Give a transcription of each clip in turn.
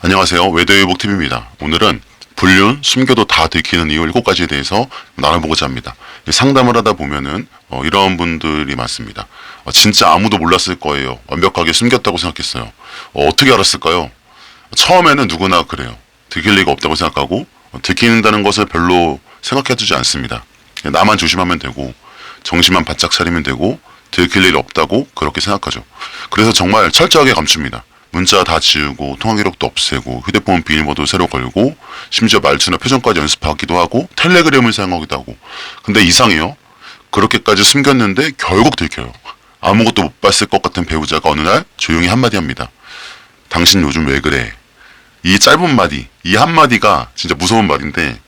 안녕하세요. 외도의복TV입니다. 오늘은 불륜, 숨겨도 다 들키는 이유 7가지에 대해서 나눠보고자 합니다. 상담을 하다 보면은 이런 분들이 많습니다. 진짜 아무도 몰랐을 거예요. 완벽하게 숨겼다고 생각했어요. 어떻게 알았을까요? 처음에는 누구나 그래요. 들킬 리가 없다고 생각하고 들킨다는 것을 별로 생각해두지 않습니다. 나만 조심하면 되고 정신만 바짝 차리면 되고 들킬 일 없다고 그렇게 생각하죠. 그래서 정말 철저하게 감춥니다. 문자 다 지우고 통화 기록도 없애고 휴대폰 비밀번호도 새로 걸고 심지어 말투나 표정까지 연습하기도 하고 텔레그램을 사용하기도 하고. 근데 이상해요. 그렇게까지 숨겼는데 결국 들켜요. 아무것도 못 봤을 것 같은 배우자가 어느 날 조용히 한마디 합니다. 당신 요즘 왜 그래? 이 짧은 마디, 이 한마디가 진짜 무서운 말인데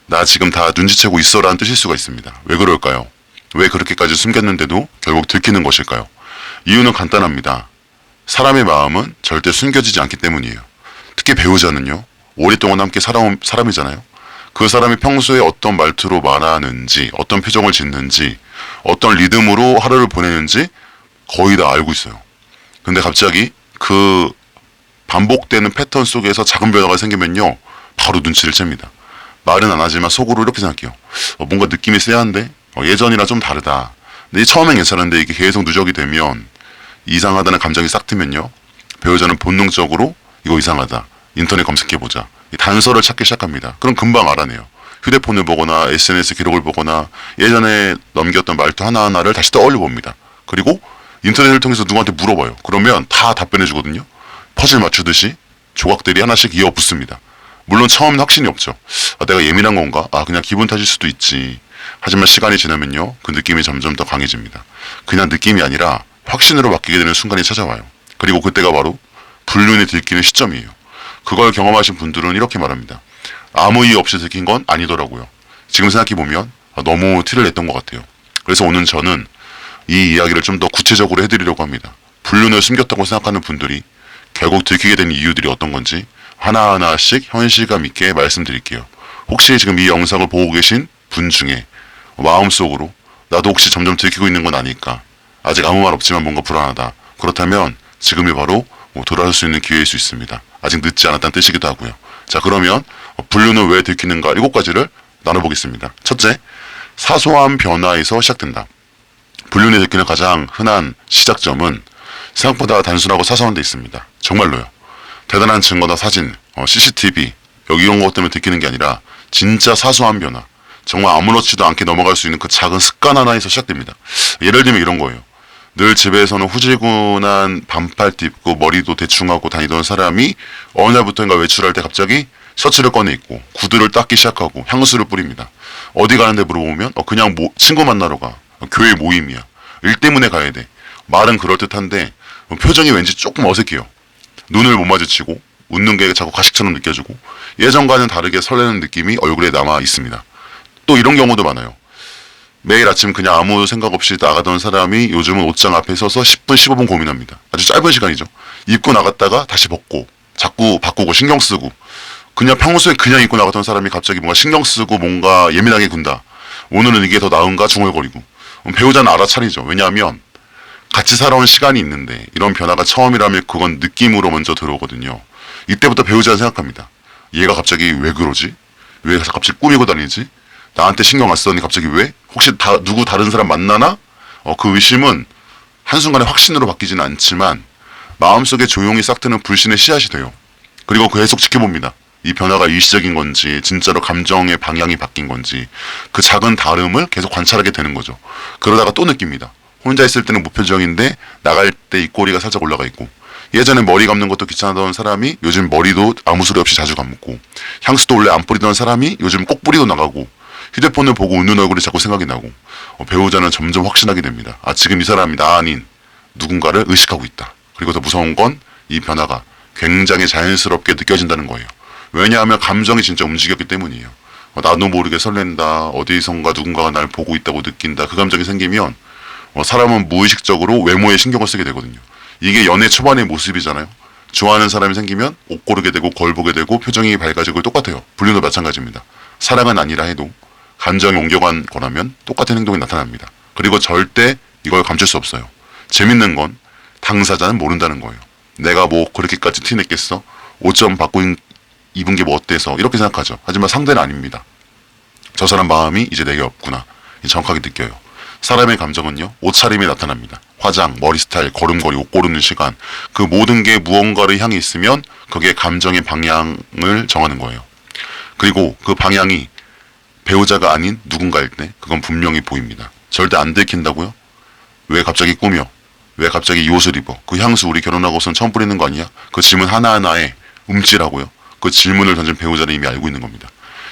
나 지금 다 눈치채고 있어라는 뜻일 수가 있습니다. 왜 그럴까요? 왜 그렇게까지 숨겼는데도 결국 들키는 것일까요? 이유는 간단합니다. 사람의 마음은 절대 숨겨지지 않기 때문이에요. 특히 배우자는요, 오랫동안 함께 살아온 사람이잖아요. 그 사람이 평소에 어떤 말투로 말하는지, 어떤 표정을 짓는지, 어떤 리듬으로 하루를 보내는지 거의 다 알고 있어요. 근데 갑자기 그 반복되는 패턴 속에서 작은 변화가 생기면요, 바로 눈치를 챕니다. 말은 안 하지만 속으로 이렇게 생각해요. 뭔가 느낌이 쎄한데? 예전이랑 좀 다르다. 근데 처음엔 괜찮은데 이게 계속 누적이 되면 이상하다는 감정이 싹 트면요, 배우자는 본능적으로 이거 이상하다, 인터넷 검색해보자, 단서를 찾기 시작합니다. 그럼 금방 알아내요. 휴대폰을 보거나 SNS 기록을 보거나 예전에 넘겼던 말투 하나하나를 다시 떠올려 봅니다. 그리고 인터넷을 통해서 누구한테 물어봐요. 그러면 다 답변해 주거든요. 퍼즐 맞추듯이 조각들이 하나씩 이어 붙습니다. 물론 처음엔 확신이 없죠. 내가 예민한 건가? 그냥 기분 탓일 수도 있지. 하지만 시간이 지나면요, 그 느낌이 점점 더 강해집니다. 그냥 느낌이 아니라 확신으로 바뀌게 되는 순간이 찾아와요. 그리고 그때가 바로 불륜이 들키는 시점이에요. 그걸 경험하신 분들은 이렇게 말합니다. 아무 이유 없이 들킨 건 아니더라고요. 지금 생각해보면 너무 티를 냈던 것 같아요. 그래서 오늘 저는 이 이야기를 좀 더 구체적으로 해드리려고 합니다. 불륜을 숨겼다고 생각하는 분들이 결국 들키게 된 이유들이 어떤 건지 하나하나씩 현실감 있게 말씀드릴게요. 혹시 지금 이 영상을 보고 계신 분 중에 마음속으로 나도 혹시 점점 들키고 있는 건 아닐까, 아직 아무 말 없지만 뭔가 불안하다, 그렇다면 지금이 바로 돌아설 수 있는 기회일 수 있습니다. 아직 늦지 않았다는 뜻이기도 하고요. 자, 그러면 불륜은 왜 들키는가 7가지를 나눠보겠습니다. 첫째, 사소한 변화에서 시작된다. 불륜이 들키는 가장 흔한 시작점은 생각보다 단순하고 사소한 데 있습니다. 정말로요. 대단한 증거나 사진, CCTV 이런 것 때문에 들키는 게 아니라 진짜 사소한 변화, 정말 아무렇지도 않게 넘어갈 수 있는 그 작은 습관 하나에서 시작됩니다. 예를 들면 이런 거예요. 늘 집에서는 후질근한 반팔 입고 머리도 대충 하고 다니던 사람이 어느 날부터인가 외출할 때 갑자기 셔츠를 꺼내 입고 구두를 닦기 시작하고 향수를 뿌립니다. 어디 가는데 물어보면 그냥 친구 만나러 가, 교회 모임이야, 일 때문에 가야 돼. 말은 그럴듯한데 표정이 왠지 조금 어색해요. 눈을 못 마주치고 웃는 게 자꾸 가식처럼 느껴지고 예전과는 다르게 설레는 느낌이 얼굴에 남아 있습니다. 또 이런 경우도 많아요. 매일 아침 그냥 아무 생각 없이 나가던 사람이 요즘은 옷장 앞에 서서 10분, 15분 고민합니다. 아주 짧은 시간이죠. 입고 나갔다가 다시 벗고 자꾸 바꾸고 신경 쓰고, 그냥 평소에 그냥 입고 나갔던 사람이 갑자기 뭔가 신경 쓰고 뭔가 예민하게 군다. 오늘은 이게 더 나은가 중얼거리고. 배우자는 알아차리죠. 왜냐하면 같이 살아온 시간이 있는데 이런 변화가 처음이라면 그건 느낌으로 먼저 들어오거든요. 이때부터 배우자는 생각합니다. 얘가 갑자기 왜 그러지? 왜 갑자기 꾸미고 다니지? 나한테 신경 안 쓰더니 갑자기 왜? 혹시 누구 다른 사람 만나나? 그 의심은 한순간에 확신으로 바뀌지는 않지만 마음속에 조용히 싹트는 불신의 씨앗이 돼요. 그리고 계속 지켜봅니다. 이 변화가 일시적인 건지 진짜로 감정의 방향이 바뀐 건지 그 작은 다름을 계속 관찰하게 되는 거죠. 그러다가 또 느낍니다. 혼자 있을 때는 무표정인데 나갈 때 입꼬리가 살짝 올라가 있고, 예전에 머리 감는 것도 귀찮아던 사람이 요즘 머리도 아무 소리 없이 자주 감고, 향수도 원래 안 뿌리던 사람이 요즘 꼭 뿌리고 나가고, 휴대폰을 보고 웃는 얼굴이 자꾸 생각이 나고, 배우자는 점점 확신하게 됩니다. 지금 이 사람이 나 아닌 누군가를 의식하고 있다. 그리고 더 무서운 건 이 변화가 굉장히 자연스럽게 느껴진다는 거예요. 왜냐하면 감정이 진짜 움직였기 때문이에요. 나도 모르게 설렌다, 어디선가 누군가가 날 보고 있다고 느낀다, 그 감정이 생기면 사람은 무의식적으로 외모에 신경을 쓰게 되거든요. 이게 연애 초반의 모습이잖아요. 좋아하는 사람이 생기면 옷 고르게 되고 걸 보게 되고 표정이 밝아지고 똑같아요. 불륜도 마찬가지입니다. 사랑은 아니라 해도 감정이 옮겨간 거라면 똑같은 행동이 나타납니다. 그리고 절대 이걸 감출 수 없어요. 재밌는 건 당사자는 모른다는 거예요. 내가 뭐 그렇게까지 티냈겠어? 옷 좀 받고 입은 게 뭐 어때서 이렇게 생각하죠. 하지만 상대는 아닙니다. 저 사람 마음이 이제 내게 없구나. 정확하게 느껴요. 사람의 감정은요, 옷차림에 나타납니다. 화장, 머리 스타일, 걸음걸이, 옷 고르는 시간, 그 모든 게 무언가를 향해 있으면 그게 감정의 방향을 정하는 거예요. 그리고 그 방향이 배우자가 아닌 누군가일 때 그건 분명히 보입니다. 절대 안 들킨다고요? 왜 갑자기 꾸며? 왜 갑자기 이 옷을 입어? 그 향수 우리 결혼하고선 처음 뿌리는 거 아니야? 그 질문 하나하나에 움찔하고요. 그 질문을 던진 배우자는 이미 알고 있는 겁니다.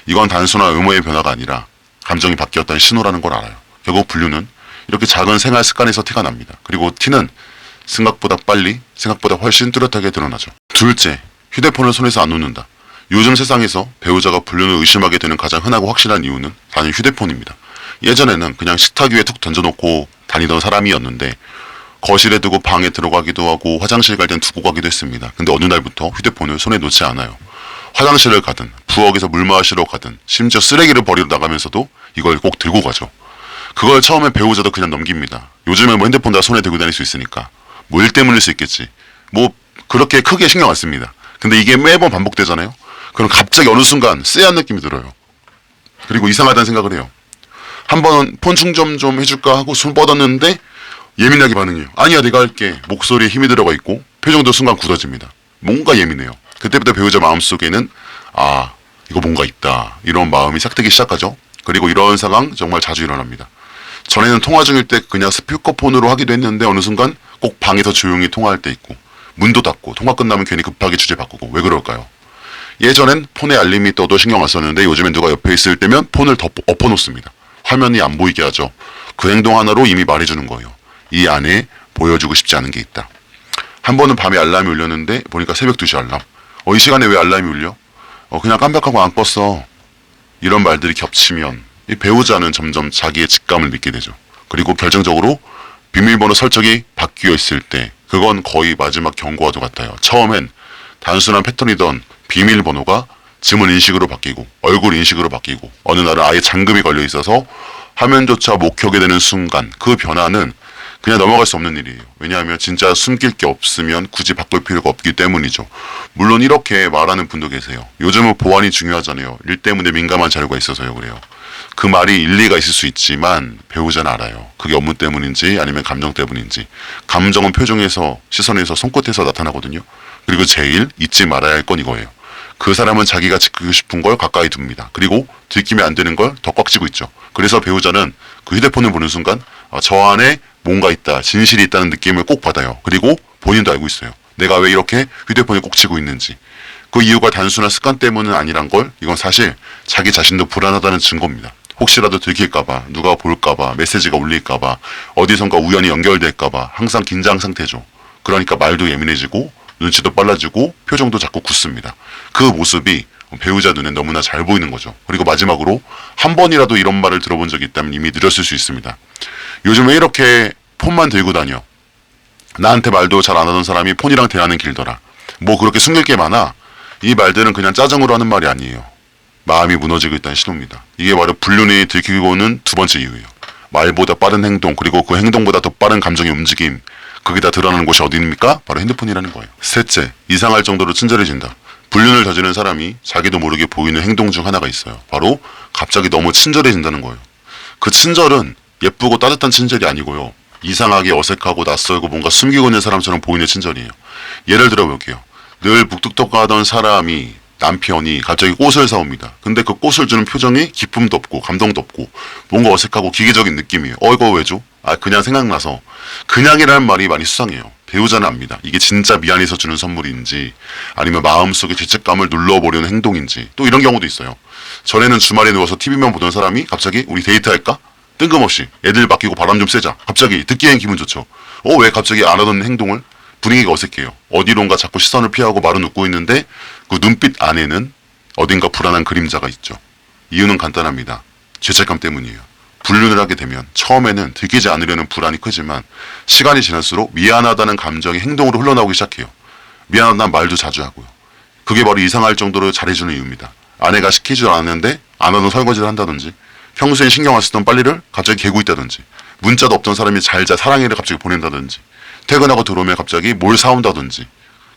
이건 단순한 의모의 변화가 아니라 감정이 바뀌었다는 신호라는 걸 알아요. 결국 분류는 이렇게 작은 생활 습관에서 티가 납니다. 그리고 티는 생각보다 빨리, 생각보다 훨씬 뚜렷하게 드러나죠. 둘째, 휴대폰을 손에서 안 놓는다. 요즘 세상에서 배우자가 불륜을 의심하게 되는 가장 흔하고 확실한 이유는 단연 휴대폰입니다. 예전에는 그냥 식탁 위에 툭 던져놓고 다니던 사람이었는데 거실에 두고 방에 들어가기도 하고 화장실 갈 땐 두고 가기도 했습니다. 근데 어느 날부터 휴대폰을 손에 놓지 않아요. 화장실을 가든 부엌에서 물 마시러 가든 심지어 쓰레기를 버리러 나가면서도 이걸 꼭 들고 가죠. 그걸 처음에 배우자도 그냥 넘깁니다. 요즘에 뭐 핸드폰 다 손에 들고 다닐 수 있으니까 뭐 일 때문일 수 있겠지. 뭐 그렇게 크게 신경 안 씁니다. 근데 이게 매번 반복되잖아요. 그럼 갑자기 어느 순간 쎄한 느낌이 들어요. 그리고 이상하다는 생각을 해요. 한번 폰 충전 좀 해줄까 하고 손 뻗었는데 예민하게 반응해요. 아니야 내가 할게. 목소리에 힘이 들어가 있고 표정도 순간 굳어집니다. 뭔가 예민해요. 그때부터 배우자 마음속에는 아 이거 뭔가 있다 이런 마음이 싹트기 시작하죠. 그리고 이런 상황 정말 자주 일어납니다. 전에는 통화 중일 때 그냥 스피커폰으로 하기도 했는데 어느 순간 꼭 방에서 조용히 통화할 때 있고 문도 닫고 통화 끝나면 괜히 급하게 주제 바꾸고 왜 그럴까요? 예전엔 폰에 알림이 떠도 신경 안 썼는데 요즘엔 누가 옆에 있을 때면 폰을 엎어놓습니다. 화면이 안 보이게 하죠. 그 행동 하나로 이미 말해주는 거예요. 이 안에 보여주고 싶지 않은 게 있다. 한 번은 밤에 알람이 울렸는데 보니까 새벽 2시 알람. 이 시간에 왜 알람이 울려? 그냥 깜빡하고 안 껐어. 이런 말들이 겹치면 이 배우자는 점점 자기의 직감을 믿게 되죠. 그리고 결정적으로 비밀번호 설정이 바뀌어 있을 때 그건 거의 마지막 경고와도 같아요. 처음엔 단순한 패턴이던 비밀번호가 지문 인식으로 바뀌고 얼굴 인식으로 바뀌고 어느 날은 아예 잠금이 걸려 있어서 화면조차 못 켜게 되는 순간 그 변화는 그냥 넘어갈 수 없는 일이에요. 왜냐하면 진짜 숨길 게 없으면 굳이 바꿀 필요가 없기 때문이죠. 물론 이렇게 말하는 분도 계세요. 요즘은 보안이 중요하잖아요. 일 때문에 민감한 자료가 있어서요. 그래요. 그 말이 일리가 있을 수 있지만 배우자는 알아요. 그게 업무 때문인지 아니면 감정 때문인지. 감정은 표정에서, 시선에서, 손끝에서 나타나거든요. 그리고 제일 잊지 말아야 할 건 이거예요. 그 사람은 자기가 지키고 싶은 걸 가까이 둡니다. 그리고 들키면 안 되는 걸 더 꽉 쥐고 있죠. 그래서 배우자는 그 휴대폰을 보는 순간 저 안에 뭔가 있다, 진실이 있다는 느낌을 꼭 받아요. 그리고 본인도 알고 있어요. 내가 왜 이렇게 휴대폰을 꼭 쥐고 있는지. 그 이유가 단순한 습관 때문은 아니란 걸 이건 사실 자기 자신도 불안하다는 증거입니다. 혹시라도 들킬까봐, 누가 볼까봐, 메시지가 울릴까봐, 어디선가 우연히 연결될까봐 항상 긴장 상태죠. 그러니까 말도 예민해지고 눈치도 빨라지고 표정도 자꾸 굳습니다. 그 모습이 배우자 눈에 너무나 잘 보이는 거죠. 그리고 마지막으로 한 번이라도 이런 말을 들어본 적이 있다면 이미 늦었을 수 있습니다. 요즘 왜 이렇게 폰만 들고 다녀? 나한테 말도 잘 안 하던 사람이 폰이랑 대화는 길더라. 뭐 그렇게 숨길 게 많아? 이 말들은 그냥 짜증으로 하는 말이 아니에요. 마음이 무너지고 있다는 신호입니다. 이게 바로 불륜이 들키고는 두 번째 이유예요. 말보다 빠른 행동 그리고 그 행동보다 더 빠른 감정의 움직임 그게 다 드러나는 곳이 어디입니까? 바로 핸드폰이라는 거예요. 셋째, 이상할 정도로 친절해진다. 불륜을 저지른 사람이 자기도 모르게 보이는 행동 중 하나가 있어요. 바로 갑자기 너무 친절해진다는 거예요. 그 친절은 예쁘고 따뜻한 친절이 아니고요. 이상하게 어색하고 낯설고 뭔가 숨기고 있는 사람처럼 보이는 친절이에요. 예를 들어 볼게요. 늘 묵뚝뚝하던 사람이 남편이 갑자기 꽃을 사옵니다. 근데 그 꽃을 주는 표정이 기쁨도 없고 감동도 없고 뭔가 어색하고 기계적인 느낌이에요. 이거 왜 줘? 그냥 생각나서. 그냥이라는 말이 많이 수상해요. 배우자는 압니다. 이게 진짜 미안해서 주는 선물인지 아니면 마음속에 죄책감을 눌러보려는 행동인지 또 이런 경우도 있어요. 전에는 주말에 누워서 TV만 보던 사람이 갑자기 우리 데이트할까? 뜬금없이 애들 맡기고 바람 좀 쐬자. 갑자기 듣기엔 기분 좋죠. 왜 갑자기 안 하던 행동을? 분위기가 어색해요. 어디론가 자꾸 시선을 피하고 말은 웃고 있는데 그 눈빛 안에는 어딘가 불안한 그림자가 있죠. 이유는 간단합니다. 죄책감 때문이에요. 불륜을 하게 되면 처음에는 들키지 않으려는 불안이 크지만 시간이 지날수록 미안하다는 감정이 행동으로 흘러나오기 시작해요. 미안하다는 말도 자주 하고요. 그게 바로 이상할 정도로 잘해주는 이유입니다. 아내가 시키지도 않았는데 안 하던 설거지를 한다든지 평소엔 신경 안 쓰던 빨래를 갑자기 개고 있다든지 문자도 없던 사람이 잘자 사랑해를 갑자기 보낸다든지 퇴근하고 들어오면 갑자기 뭘 사온다든지.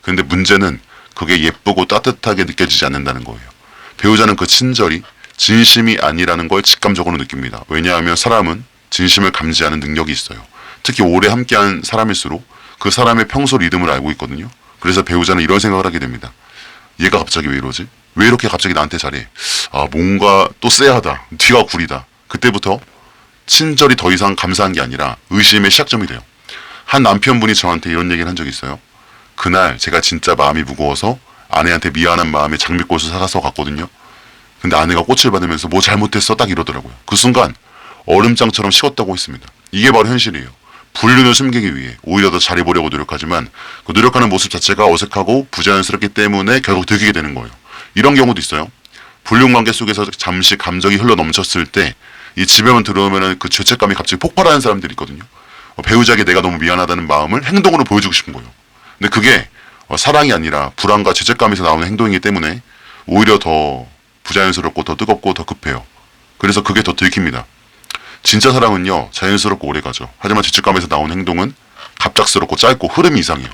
근데 문제는 그게 예쁘고 따뜻하게 느껴지지 않는다는 거예요. 배우자는 그 친절이 진심이 아니라는 걸 직감적으로 느낍니다. 왜냐하면 사람은 진심을 감지하는 능력이 있어요. 특히 오래 함께한 사람일수록 그 사람의 평소 리듬을 알고 있거든요. 그래서 배우자는 이런 생각을 하게 됩니다. 얘가 갑자기 왜 이러지? 왜 이렇게 갑자기 나한테 잘해? 아, 뭔가 또 쎄하다. 뒤가 구리다. 그때부터 친절이 더 이상 감사한 게 아니라 의심의 시작점이 돼요. 한 남편분이 저한테 이런 얘기를 한 적이 있어요. 그날 제가 진짜 마음이 무거워서 아내한테 미안한 마음에 장미꽃을 사가서 갔거든요. 근데 아내가 꽃을 받으면서 뭐 잘못했어? 딱 이러더라고요. 그 순간 얼음장처럼 식었다고 했습니다. 이게 바로 현실이에요. 불륜을 숨기기 위해 오히려 더 잘해보려고 노력하지만 그 노력하는 모습 자체가 어색하고 부자연스럽기 때문에 결국 들키게 되는 거예요. 이런 경우도 있어요. 불륜 관계 속에서 잠시 감정이 흘러 넘쳤을 때 이 집에만 들어오면 그 죄책감이 갑자기 폭발하는 사람들이 있거든요. 배우자에게 내가 너무 미안하다는 마음을 행동으로 보여주고 싶은 거예요. 근데 그게 사랑이 아니라 불안과 죄책감에서 나오는 행동이기 때문에 오히려 더 부자연스럽고 더 뜨겁고 더 급해요. 그래서 그게 더 들킵니다. 진짜 사랑은요, 자연스럽고 오래가죠. 하지만 죄책감에서 나온 행동은 갑작스럽고 짧고 흐름이 이상해요.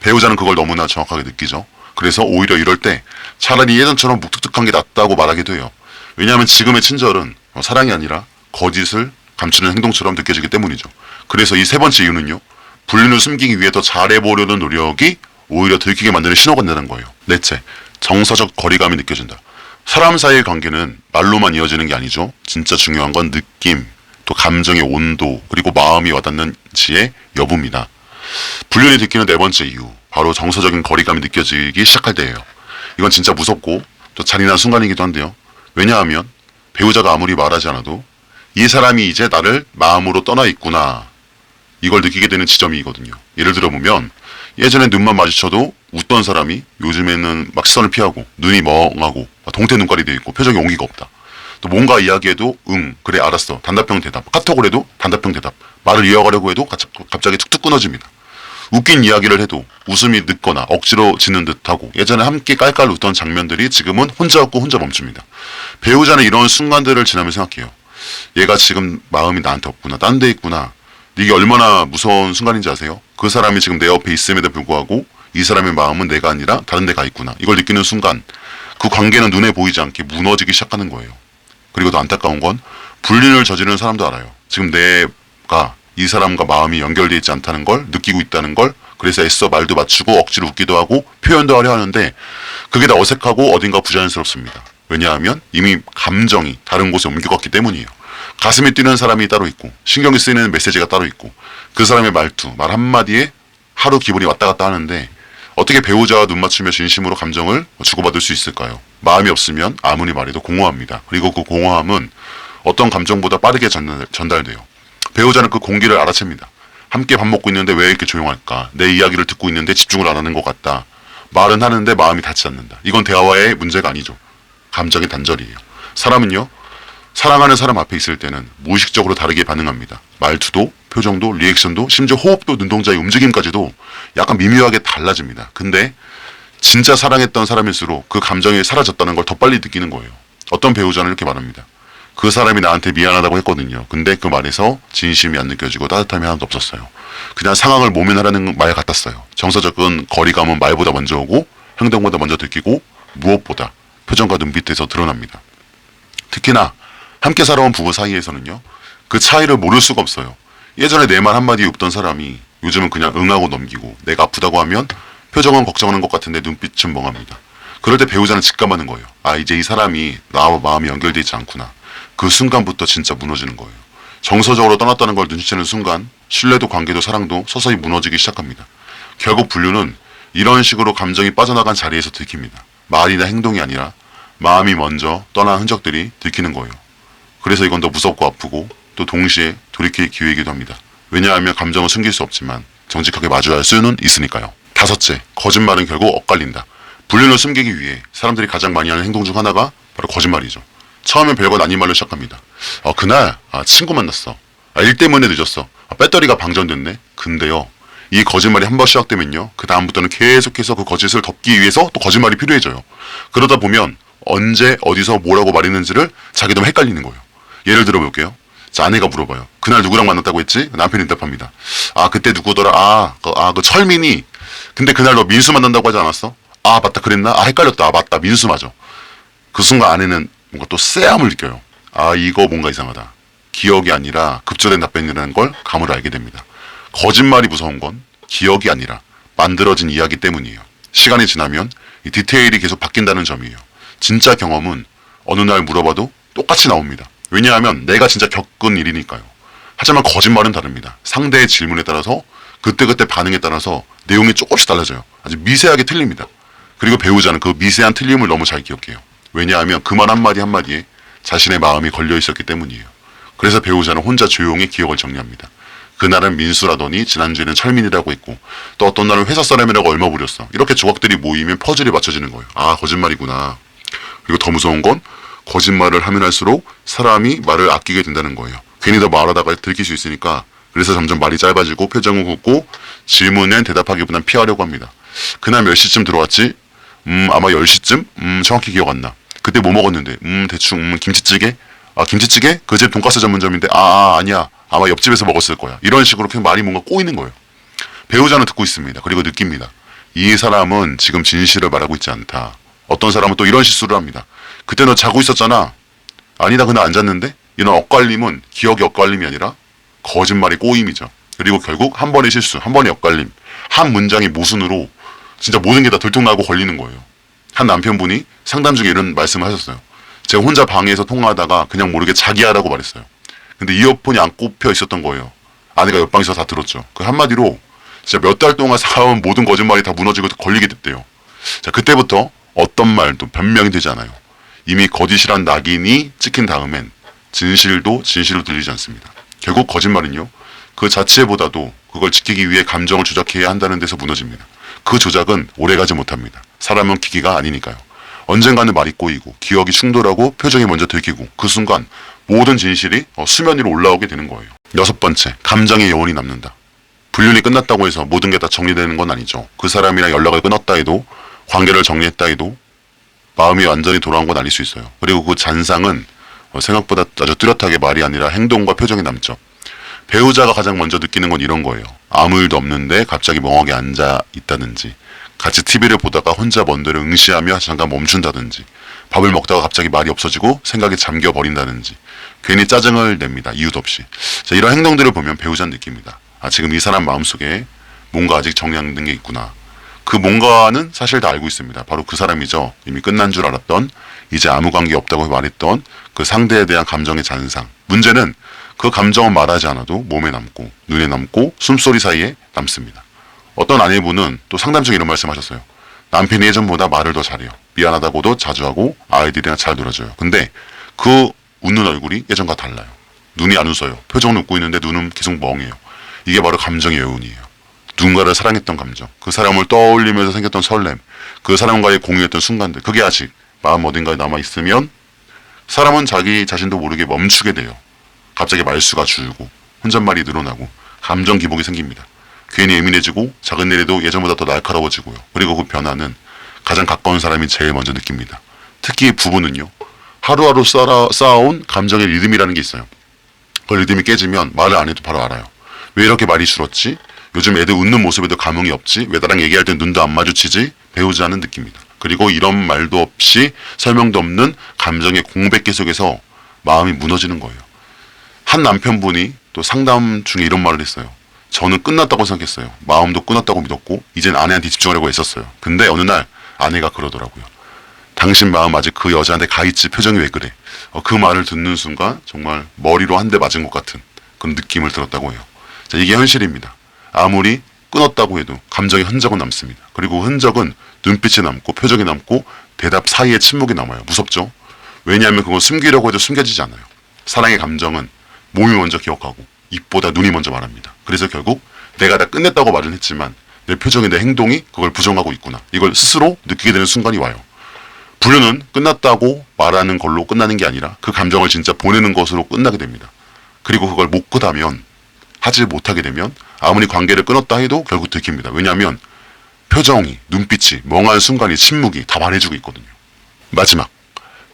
배우자는 그걸 너무나 정확하게 느끼죠. 그래서 오히려 이럴 때 차라리 예전처럼 묵뚝뚝한 게 낫다고 말하기도 해요. 왜냐하면 지금의 친절은 사랑이 아니라 거짓을 감추는 행동처럼 느껴지기 때문이죠. 그래서 이 세 번째 이유는요, 불륜을 숨기기 위해 더 잘해보려는 노력이 오히려 들키게 만드는 신호가 된다는 거예요. 넷째, 정서적 거리감이 느껴진다. 사람 사이의 관계는 말로만 이어지는 게 아니죠. 진짜 중요한 건 느낌, 또 감정의 온도, 그리고 마음이 와닿는지의 여부입니다. 불륜이 들키는 네 번째 이유, 바로 정서적인 거리감이 느껴지기 시작할 때예요. 이건 진짜 무섭고 또 잔인한 순간이기도 한데요. 왜냐하면 배우자가 아무리 말하지 않아도 이 사람이 이제 나를 마음으로 떠나 있구나, 이걸 느끼게 되는 지점이거든요. 예를 들어보면 예전에 눈만 마주쳐도 웃던 사람이 요즘에는 막 시선을 피하고 눈이 멍하고 동태 눈깔이 돼 있고 표정에 온기가 없다. 또 뭔가 이야기해도 응, 그래, 알았어, 단답형 대답. 카톡을 해도 단답형 대답. 말을 이어가려고 해도 갑자기 툭툭 끊어집니다. 웃긴 이야기를 해도 웃음이 늦거나 억지로 짓는 듯하고, 예전에 함께 깔깔 웃던 장면들이 지금은 혼자 웃고 혼자 멈춥니다. 배우자는 이런 순간들을 지나면서 생각해요. 얘가 지금 마음이 나한테 없구나, 딴 데 있구나. 이게 얼마나 무서운 순간인지 아세요? 그 사람이 지금 내 옆에 있음에도 불구하고 이 사람의 마음은 내가 아니라 다른 데 가 있구나. 이걸 느끼는 순간 그 관계는 눈에 보이지 않게 무너지기 시작하는 거예요. 그리고 더 안타까운 건 불륜을 저지르는 사람도 알아요. 지금 내가 이 사람과 마음이 연결되어 있지 않다는 걸 느끼고 있다는 걸. 그래서 애써 말도 맞추고 억지로 웃기도 하고 표현도 하려 하는데 그게 다 어색하고 어딘가 부자연스럽습니다. 왜냐하면 이미 감정이 다른 곳에 옮겨갔기 때문이에요. 가슴이 뛰는 사람이 따로 있고 신경이 쓰이는 메시지가 따로 있고 그 사람의 말투, 말 한마디에 하루 기분이 왔다 갔다 하는데 어떻게 배우자와 눈 맞추며 진심으로 감정을 주고받을 수 있을까요? 마음이 없으면 아무리 말해도 공허합니다. 그리고 그 공허함은 어떤 감정보다 빠르게 전달돼요. 배우자는 그 공기를 알아챕니다. 함께 밥 먹고 있는데 왜 이렇게 조용할까? 내 이야기를 듣고 있는데 집중을 안 하는 것 같다. 말은 하는데 마음이 닿지 않는다. 이건 대화의 문제가 아니죠. 감정의 단절이에요. 사람은요, 사랑하는 사람 앞에 있을 때는 무의식적으로 다르게 반응합니다. 말투도, 표정도, 리액션도, 심지어 호흡도, 눈동자의 움직임까지도 약간 미묘하게 달라집니다. 근데 진짜 사랑했던 사람일수록 그 감정이 사라졌다는 걸 더 빨리 느끼는 거예요. 어떤 배우자는 이렇게 말합니다. 그 사람이 나한테 미안하다고 했거든요. 근데 그 말에서 진심이 안 느껴지고 따뜻함이 하나도 없었어요. 그냥 상황을 모면하라는 말 같았어요. 정서적인 거리감은 말보다 먼저 오고 행동보다 먼저 느끼고 무엇보다 표정과 눈빛에서 드러납니다. 특히나 함께 살아온 부부 사이에서는요, 그 차이를 모를 수가 없어요. 예전에 내 말 한마디에 웃던 사람이 요즘은 그냥 응하고 넘기고, 내가 아프다고 하면 표정은 걱정하는 것 같은데 눈빛은 멍합니다. 그럴 때 배우자는 직감하는 거예요. 아, 이제 이 사람이 나와 마음이 연결되어 있지 않구나. 그 순간부터 진짜 무너지는 거예요. 정서적으로 떠났다는 걸 눈치채는 순간 신뢰도, 관계도, 사랑도 서서히 무너지기 시작합니다. 결국 불륜은 이런 식으로 감정이 빠져나간 자리에서 들킵니다. 말이나 행동이 아니라 마음이 먼저 떠난 흔적들이 들키는 거예요. 그래서 이건 더 무섭고 아프고 또 동시에 돌이킬 기회이기도 합니다. 왜냐하면 감정은 숨길 수 없지만 정직하게 마주할 수는 있으니까요. 다섯째, 거짓말은 결국 엇갈린다. 불륜을 숨기기 위해 사람들이 가장 많이 하는 행동 중 하나가 바로 거짓말이죠. 처음엔 별건 아닌 말로 시작합니다. 그날 친구 만났어. 일 때문에 늦었어. 배터리가 방전됐네. 근데요, 이 거짓말이 한 번 시작되면요, 그 다음부터는 계속해서 그 거짓을 덮기 위해서 또 거짓말이 필요해져요. 그러다 보면 언제 어디서 뭐라고 말했는지를 자기도 헷갈리는 거예요. 예를 들어 볼게요. 자, 아내가 물어봐요. 그날 누구랑 만났다고 했지? 남편이 대답합니다. 그때 누구더라? 그 철민이. 근데 그날 너 민수 만난다고 하지 않았어? 아 맞다 그랬나? 아 헷갈렸다. 아 맞다 민수 맞아. 그 순간 안에는 뭔가 또 쎄함을 느껴요. 아 이거 뭔가 이상하다. 기억이 아니라 급조된 답변이라는 걸 감으로 알게 됩니다. 거짓말이 무서운 건 기억이 아니라 만들어진 이야기 때문이에요. 시간이 지나면 이 디테일이 계속 바뀐다는 점이에요. 진짜 경험은 어느 날 물어봐도 똑같이 나옵니다. 왜냐하면 내가 진짜 겪은 일이니까요. 하지만 거짓말은 다릅니다. 상대의 질문에 따라서 그때그때 반응에 따라서 내용이 조금씩 달라져요. 아주 미세하게 틀립니다. 그리고 배우자는 그 미세한 틀림을 너무 잘 기억해요. 왜냐하면 그 말 한마디 한마디에 자신의 마음이 걸려 있었기 때문이에요. 그래서 배우자는 혼자 조용히 기억을 정리합니다. 그날은 민수라더니 지난주에는 철민이라고 했고 또 어떤 날은 회사 사람이라고 얼마 부렸어. 이렇게 조각들이 모이면 퍼즐이 맞춰지는 거예요. 아 거짓말이구나. 그리고 더 무서운 건 거짓말을 하면 할수록 사람이 말을 아끼게 된다는 거예요. 괜히 더 말하다가 들킬 수 있으니까 그래서 점점 말이 짧아지고 표정을 굽고 질문엔 대답하기보단 피하려고 합니다. 그날 몇 시쯤 들어왔지? 아마 10시쯤? 정확히 기억 안 나. 그때 뭐 먹었는데? 대충 김치찌개? 아 김치찌개? 그 집 돈가스 전문점인데 아니야. 아마 옆집에서 먹었을 거야. 이런 식으로 그냥 말이 뭔가 꼬이는 거예요. 배우자는 듣고 있습니다. 그리고 느낍니다. 이 사람은 지금 진실을 말하고 있지 않다. 어떤 사람은 또 이런 실수를 합니다. 그때 너 자고 있었잖아. 아니다 그날 안 잤는데? 이런 엇갈림은 기억의 엇갈림이 아니라 거짓말의 꼬임이죠. 그리고 결국 한 번의 실수, 한 번의 엇갈림, 한 문장의 모순으로 진짜 모든 게 다 들통나고 걸리는 거예요. 한 남편분이 상담 중에 이런 말씀을 하셨어요. 제가 혼자 방에서 통화하다가 그냥 모르게 자기야라고 말했어요. 근데 이어폰이 안 꼽혀 있었던 거예요. 아내가 옆방에서 다 들었죠. 그 한마디로 진짜 몇 달 동안 쌓아온 모든 거짓말이 다 무너지고 걸리게 됐대요. 자, 그때부터 어떤 말도 변명이 되지 않아요. 이미 거짓이란 낙인이 찍힌 다음엔 진실도 진실로 들리지 않습니다. 결국 거짓말은요. 그 자체보다도 그걸 지키기 위해 감정을 조작해야 한다는 데서 무너집니다. 그 조작은 오래가지 못합니다. 사람은 기기가 아니니까요. 언젠가는 말이 꼬이고 기억이 충돌하고 표정이 먼저 들키고 그 순간 모든 진실이 수면 위로 올라오게 되는 거예요. 6번째, 감정의 여운이 남는다. 불륜이 끝났다고 해서 모든 게 다 정리되는 건 아니죠. 그 사람이랑 연락을 끊었다 해도 관계를 정리했다 해도 마음이 완전히 돌아온 건 아닐 수 있어요. 그리고 그 잔상은 생각보다 아주 뚜렷하게 말이 아니라 행동과 표정이 남죠. 배우자가 가장 먼저 느끼는 건 이런 거예요. 아무 일도 없는데 갑자기 멍하게 앉아 있다든지 같이 TV를 보다가 혼자 먼 데를 응시하며 잠깐 멈춘다든지 밥을 먹다가 갑자기 말이 없어지고 생각에 잠겨버린다든지 괜히 짜증을 냅니다. 이유도 없이. 자, 이런 행동들을 보면 배우자는 느낍니다. 아, 지금 이 사람 마음속에 뭔가 아직 정리 안 된 게 있구나. 그 뭔가는 사실 다 알고 있습니다. 바로 그 사람이죠. 이미 끝난 줄 알았던, 이제 아무 관계 없다고 말했던 그 상대에 대한 감정의 잔상. 문제는 그 감정은 말하지 않아도 몸에 남고 눈에 남고 숨소리 사이에 남습니다. 어떤 아내분은 또 상담 중에 이런 말씀하셨어요. 남편이 예전보다 말을 더 잘해요. 미안하다고도 자주 하고 아이들이랑 잘 놀아줘요. 근데 그 웃는 얼굴이 예전과 달라요. 눈이 안 웃어요. 표정은 웃고 있는데 눈은 계속 멍해요. 이게 바로 감정의 여운이에요. 누군가를 사랑했던 감정, 그 사람을 떠올리면서 생겼던 설렘, 그 사람과의 공유했던 순간들, 그게 아직 마음 어딘가에 남아있으면 사람은 자기 자신도 모르게 멈추게 돼요. 갑자기 말수가 줄고 혼잣말이 늘어나고 감정 기복이 생깁니다. 괜히 예민해지고 작은 일에도 예전보다 더 날카로워지고요. 그리고 그 변화는 가장 가까운 사람이 제일 먼저 느낍니다. 특히 부부는요. 하루하루 쌓아온 감정의 리듬이라는 게 있어요. 그 리듬이 깨지면 말을 안 해도 바로 알아요. 왜 이렇게 말이 줄었지? 요즘 애들 웃는 모습에도 감흥이 없지? 왜 나랑 얘기할 땐 눈도 안 마주치지? 배우자는 느낍니다. 그리고 이런 말도 없이 설명도 없는 감정의 공백기 속에서 마음이 무너지는 거예요. 한 남편분이 또 상담 중에 이런 말을 했어요. 저는 끝났다고 생각했어요. 마음도 끊었다고 믿었고 이젠 아내한테 집중하려고 했었어요. 근데 어느 날 아내가 그러더라고요. 당신 마음 아직 그 여자한테 가있지? 표정이 왜 그래? 그 말을 듣는 순간 정말 머리로 한 대 맞은 것 같은 그런 느낌을 들었다고 해요. 자, 이게 현실입니다. 아무리 끊었다고 해도 감정의 흔적은 남습니다. 그리고 흔적은 눈빛이 남고 표정이 남고 대답 사이에 침묵이 남아요. 무섭죠? 왜냐하면 그건 숨기려고 해도 숨겨지지 않아요. 사랑의 감정은 몸이 먼저 기억하고 입보다 눈이 먼저 말합니다. 그래서 결국 내가 다 끝냈다고 말은 했지만 내 표정이 내 행동이 그걸 부정하고 있구나. 이걸 스스로 느끼게 되는 순간이 와요. 불륜은 끝났다고 말하는 걸로 끝나는 게 아니라 그 감정을 진짜 보내는 것으로 끝나게 됩니다. 그리고 그걸 못 끝하면 하지 못하게 되면 아무리 관계를 끊었다 해도 결국 들킵니다. 왜냐하면 표정이, 눈빛이, 멍한 순간이, 침묵이 다 말해주고 있거든요. 마지막,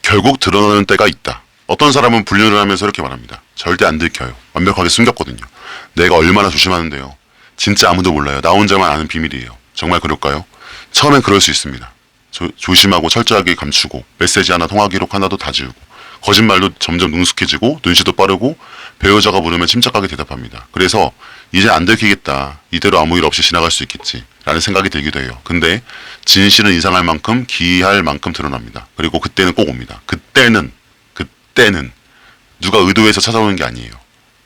결국 드러나는 때가 있다. 어떤 사람은 불륜을 하면서 이렇게 말합니다. 절대 안 들켜요. 완벽하게 숨겼거든요. 내가 얼마나 조심하는데요. 진짜 아무도 몰라요. 나 혼자만 아는 비밀이에요. 정말 그럴까요? 처음엔 그럴 수 있습니다. 조심하고 철저하게 감추고 메시지 하나 통화 기록 하나도 다 지우고 거짓말도 점점 능숙해지고 눈치도 빠르고 배우자가 물으면 침착하게 대답합니다. 그래서 이제 안 들키겠다. 이대로 아무 일 없이 지나갈 수 있겠지. 라는 생각이 들기도 해요. 근데 진실은 이상할 만큼 기이할 만큼 드러납니다. 그리고 그때는 꼭 옵니다. 그때는 누가 의도해서 찾아오는 게 아니에요.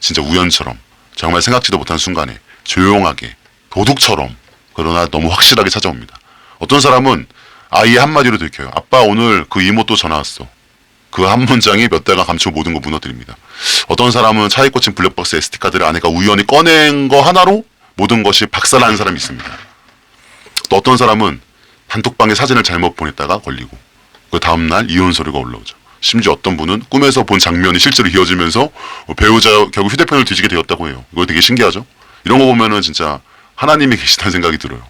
진짜 우연처럼 정말 생각지도 못한 순간에 조용하게 도둑처럼 그러나 너무 확실하게 찾아옵니다. 어떤 사람은 아이의 한마디로 들켜요. 아빠 오늘 그 이모 또 전화 왔어. 그 한 문장이 몇 달간 감추고 모든 걸 무너뜨립니다. 어떤 사람은 차에 꽂힌 블랙박스 SD카드를 아내가 우연히 꺼낸 거 하나로 모든 것이 박살나는 사람이 있습니다. 또 어떤 사람은 단톡방에 사진을 잘못 보냈다가 걸리고 그 다음날 이혼 소리가 올라오죠. 심지어 어떤 분은 꿈에서 본 장면이 실제로 이어지면서 배우자 결국 휴대폰을 뒤지게 되었다고 해요. 이거 되게 신기하죠? 이런 거 보면은 진짜 하나님이 계시다는 생각이 들어요.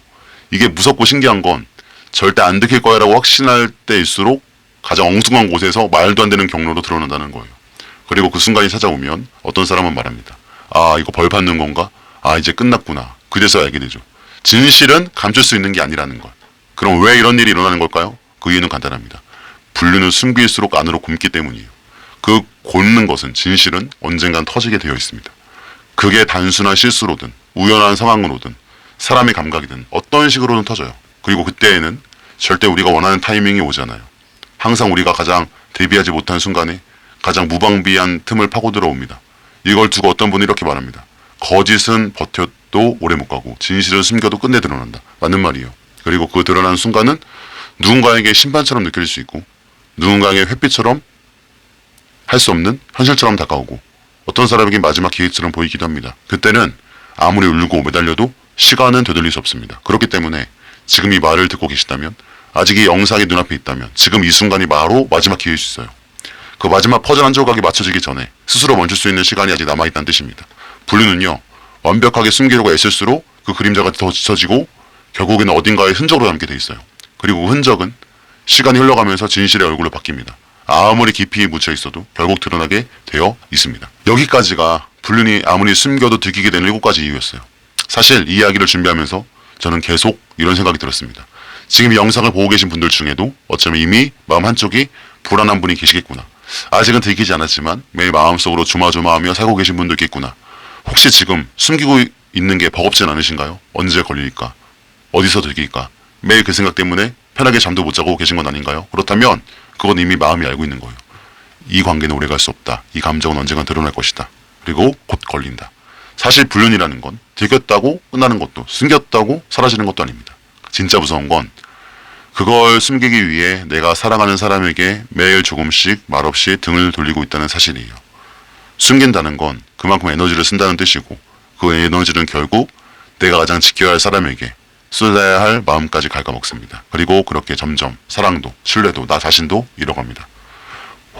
이게 무섭고 신기한 건 절대 안 들킬 거야라고 확신할 때일수록 가장 엉뚱한 곳에서 말도 안 되는 경로로 드러난다는 거예요. 그리고 그 순간이 찾아오면 어떤 사람은 말합니다. 아, 이거 벌 받는 건가? 아, 이제 끝났구나. 그래서 알게 되죠. 진실은 감출 수 있는 게 아니라는 것. 그럼 왜 이런 일이 일어나는 걸까요? 그 이유는 간단합니다. 분류는 숨길수록 안으로 굼기 때문이에요. 그 곪는 것은 진실은 언젠간 터지게 되어 있습니다. 그게 단순한 실수로든 우연한 상황으로든 사람의 감각이든 어떤 식으로든 터져요. 그리고 그때에는 절대 우리가 원하는 타이밍이 오잖아요. 항상 우리가 가장 대비하지 못한 순간에 가장 무방비한 틈을 파고 들어옵니다. 이걸 두고 어떤 분이 이렇게 말합니다. 거짓은 버텨도 오래 못 가고 진실은 숨겨도 끝내 드러난다. 맞는 말이에요. 그리고 그 드러난 순간은 누군가에게 심판처럼 느낄 수 있고 누군가에게 햇빛처럼 할 수 없는 현실처럼 다가오고 어떤 사람에게 마지막 기회처럼 보이기도 합니다. 그때는 아무리 울고 매달려도 시간은 되돌릴 수 없습니다. 그렇기 때문에 지금 이 말을 듣고 계시다면 아직 이 영상이 눈앞에 있다면 지금 이 순간이 바로 마지막 기회일 수 있어요. 그 마지막 퍼즐 한 조각이 맞춰지기 전에 스스로 멈출 수 있는 시간이 아직 남아있다는 뜻입니다. 분류는요. 완벽하게 숨기려고 애쓸수록 그 그림자가 더 짙어지고 결국에는 어딘가에 흔적으로 남게 돼 있어요. 그리고 그 흔적은 시간이 흘러가면서 진실의 얼굴로 바뀝니다. 아무리 깊이 묻혀 있어도 결국 드러나게 되어 있습니다. 여기까지가 불륜이 아무리 숨겨도 들키게 되는 7가지 이유였어요. 사실 이 이야기를 준비하면서 저는 계속 이런 생각이 들었습니다. 지금 이 영상을 보고 계신 분들 중에도 어쩌면 이미 마음 한쪽이 불안한 분이 계시겠구나. 아직은 들키지 않았지만 매일 마음속으로 조마조마하며 살고 계신 분도 있겠구나. 혹시 지금 숨기고 있는 게 버겁진 않으신가요? 언제 걸릴까? 어디서 들킬까? 매일 그 생각 때문에 편하게 잠도 못 자고 계신 건 아닌가요? 그렇다면 그건 이미 마음이 알고 있는 거예요. 이 관계는 오래 갈 수 없다. 이 감정은 언젠간 드러날 것이다. 그리고 곧 걸린다. 사실 불륜이라는 건 들켰다고 끝나는 것도 숨겼다고 사라지는 것도 아닙니다. 진짜 무서운 건 그걸 숨기기 위해 내가 사랑하는 사람에게 매일 조금씩 말없이 등을 돌리고 있다는 사실이에요. 숨긴다는 건 그만큼 에너지를 쓴다는 뜻이고 그 에너지는 결국 내가 가장 지켜야 할 사람에게 쏟아야 할 마음까지 갉아먹습니다. 그리고 그렇게 점점 사랑도 신뢰도 나 자신도 잃어갑니다.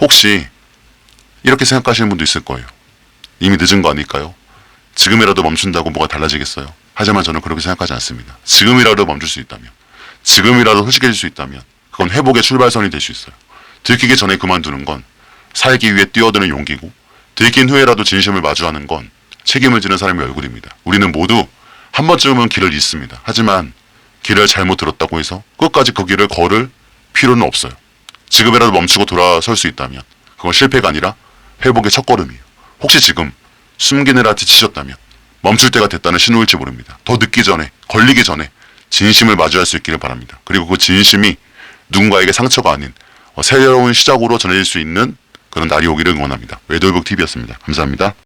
혹시 이렇게 생각하시는 분도 있을 거예요. 이미 늦은 거 아닐까요? 지금이라도 멈춘다고 뭐가 달라지겠어요? 하지만 저는 그렇게 생각하지 않습니다. 지금이라도 멈출 수 있다면 지금이라도 솔직해질 수 있다면 그건 회복의 출발선이 될 수 있어요. 들키기 전에 그만두는 건 살기 위해 뛰어드는 용기고 들킨 후에라도 진심을 마주하는 건 책임을 지는 사람의 얼굴입니다. 우리는 모두 한 번쯤은 길을 잃습니다. 하지만 길을 잘못 들었다고 해서 끝까지 그 길을 걸을 필요는 없어요. 지금이라도 멈추고 돌아설 수 있다면 그건 실패가 아니라 회복의 첫걸음이에요. 혹시 지금 숨기느라 지치셨다면 멈출 때가 됐다는 신호일지 모릅니다. 더 늦기 전에, 걸리기 전에 진심을 마주할 수 있기를 바랍니다. 그리고 그 진심이 누군가에게 상처가 아닌 새로운 시작으로 전해질 수 있는 그런 날이 오기를 응원합니다. 웨돌북TV였습니다. 감사합니다.